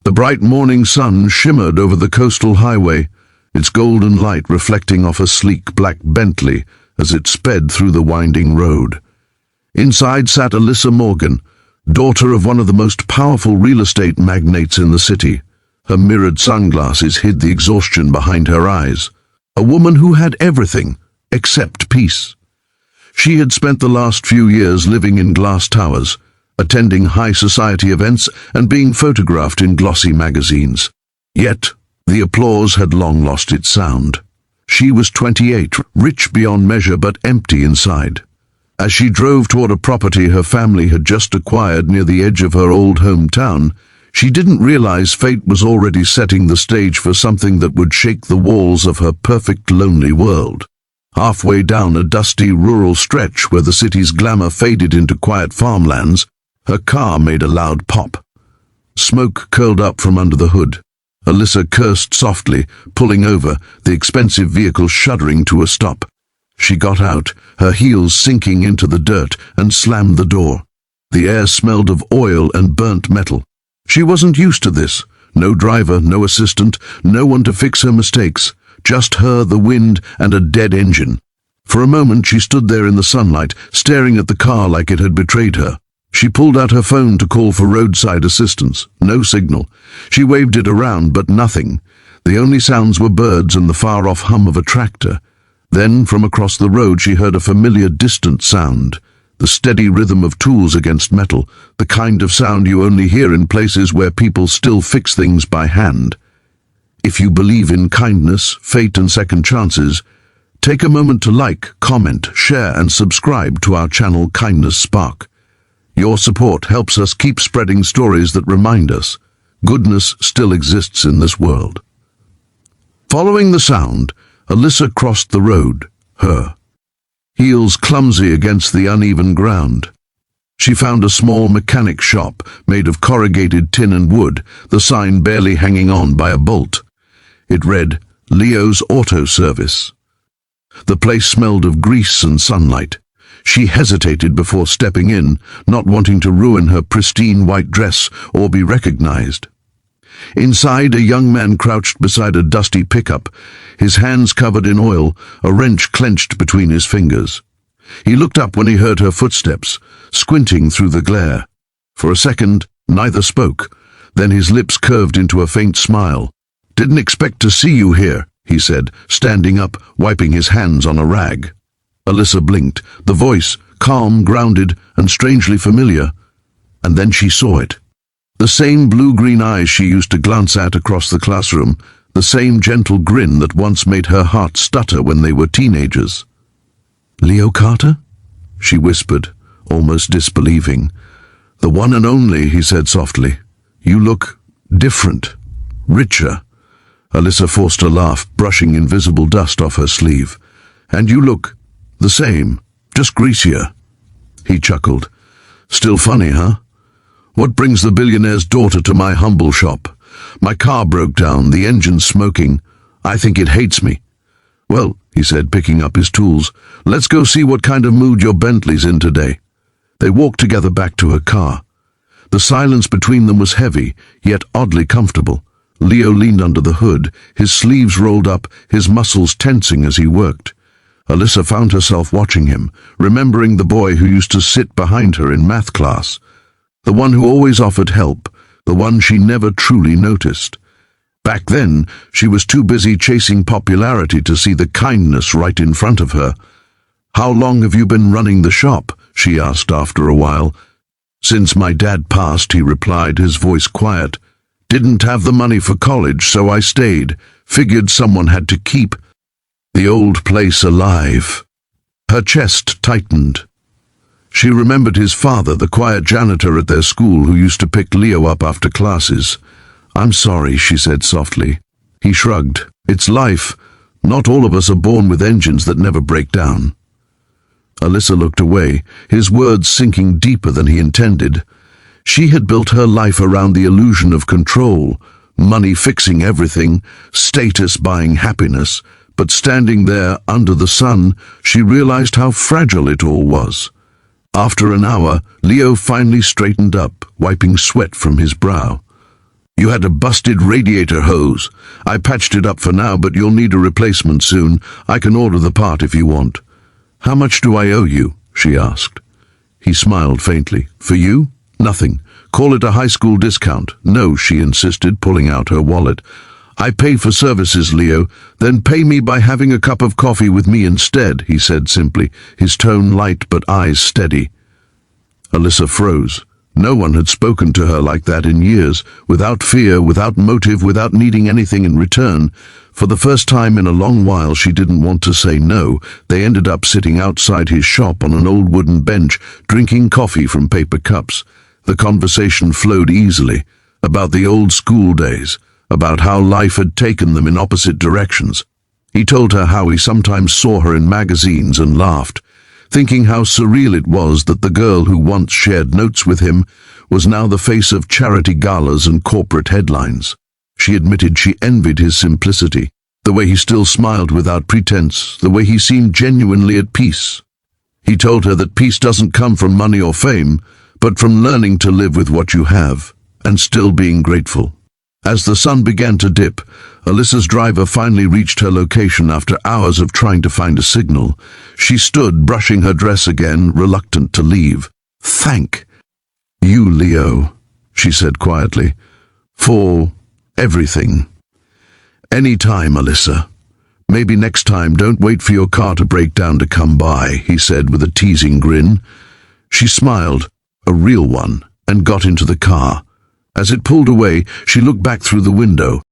The bright morning sun shimmered over the coastal highway, its golden light reflecting off a sleek black Bentley as it sped through the winding road. Inside sat Alyssa Morgan, daughter of one of the most powerful real estate magnates in the city. Her mirrored sunglasses hid the exhaustion behind her eyes. A woman who had everything except peace. She had spent the last few years living in glass towers, attending high society events and being photographed in glossy magazines. Yet, the applause had long lost its sound. She was 28, rich beyond measure but empty inside. As she drove toward a property her family had just acquired near the edge of her old hometown, she didn't realize fate was already setting the stage for something that would shake the walls of her perfect lonely world. Halfway down a dusty rural stretch where the city's glamour faded into quiet farmlands, her car made a loud pop. Smoke curled up from under the hood. Alyssa cursed softly, pulling over, the expensive vehicle shuddering to a stop. She got out, her heels sinking into the dirt, and slammed the door. The air smelled of oil and burnt metal. She wasn't used to this. No driver, no assistant, no one to fix her mistakes. Just her, the wind, and a dead engine. For a moment she stood there in the sunlight, staring at the car like it had betrayed her. She pulled out her phone to call for roadside assistance. No signal. She waved it around, but nothing. The only sounds were birds and the far-off hum of a tractor. Then, from across the road, she heard a familiar distant sound. The steady rhythm of tools against metal, the kind of sound you only hear in places where people still fix things by hand. If you believe in kindness, fate, and second chances, take a moment to like, comment, share, and subscribe to our channel Kindness Spark. Your support helps us keep spreading stories that remind us goodness still exists in this world. Following the sound, Alyssa crossed the road, her heels clumsy against the uneven ground. She found a small mechanic shop made of corrugated tin and wood, the sign barely hanging on by a bolt. It read, Leo's Auto Service. The place smelled of grease and sunlight. She hesitated before stepping in, not wanting to ruin her pristine white dress or be recognized. Inside, a young man crouched beside a dusty pickup, his hands covered in oil, a wrench clenched between his fingers. He looked up when he heard her footsteps, squinting through the glare. For a second, neither spoke. Then his lips curved into a faint smile. "Didn't expect to see you here," he said, standing up, wiping his hands on a rag. Alyssa blinked, the voice, calm, grounded, and strangely familiar. And then she saw it. The same blue-green eyes she used to glance at across the classroom, the same gentle grin that once made her heart stutter when they were teenagers. "Leo Carter?" she whispered, almost disbelieving. "The one and only," he said softly. "You look different, richer." Alyssa forced a laugh, brushing invisible dust off her sleeve. "And you look the same, just greasier." He chuckled. "Still funny, huh? What brings the billionaire's daughter to my humble shop? My car broke down, the engine smoking. I think it hates me." "Well," he said, picking up his tools, "let's go see what kind of mood your Bentley's in today." They walked together back to her car. The silence between them was heavy, yet oddly comfortable. Leo leaned under the hood, his sleeves rolled up, his muscles tensing as he worked. Alyssa found herself watching him, remembering the boy who used to sit behind her in math class. The one who always offered help, the one she never truly noticed. Back then, she was too busy chasing popularity to see the kindness right in front of her. "How long have you been running the shop?" she asked after a while. "Since my dad passed," he replied, his voice quiet. "Didn't have the money for college, so I stayed. Figured someone had to keep the old place alive." Her chest tightened. She remembered his father, the quiet janitor at their school who used to pick Leo up after classes. "I'm sorry," she said softly. He shrugged. "It's life. Not all of us are born with engines that never break down." Alyssa looked away, his words sinking deeper than he intended. She had built her life around the illusion of control, money fixing everything, status buying happiness, but standing there under the sun, she realized how fragile it all was. After an hour, Leo finally straightened up, wiping sweat from his brow. You had a busted radiator hose. I patched it up for now, but you'll need a replacement soon. I can order the part if you want." "How much do I owe you?" she asked. He smiled faintly. "For you? Nothing. Call it a high school discount." "No," she insisted, pulling out her wallet. "I pay for services, Leo. Then pay me by having a cup of coffee with me instead," he said simply, his tone light but eyes steady. Alyssa froze. No one had spoken to her like that in years, without fear, without motive, without needing anything in return. For the first time in a long while, she didn't want to say no. They ended up sitting outside his shop on an old wooden bench, drinking coffee from paper cups. The conversation flowed easily, about the old school days, about how life had taken them in opposite directions. He told her how he sometimes saw her in magazines and laughed, thinking how surreal it was that the girl who once shared notes with him was now the face of charity galas and corporate headlines. She admitted she envied his simplicity, the way he still smiled without pretense, the way he seemed genuinely at peace. He told her that peace doesn't come from money or fame, but from learning to live with what you have, and still being grateful. As the sun began to dip, Alyssa's driver finally reached her location after hours of trying to find a signal. She stood, brushing her dress again, reluctant to leave. "Thank you, Leo," she said quietly, "for everything." "Any time, Alyssa. Maybe next time don't wait for your car to break down to come by," he said with a teasing grin. She smiled, a real one, and got into the car. As it pulled away, she looked back through the window.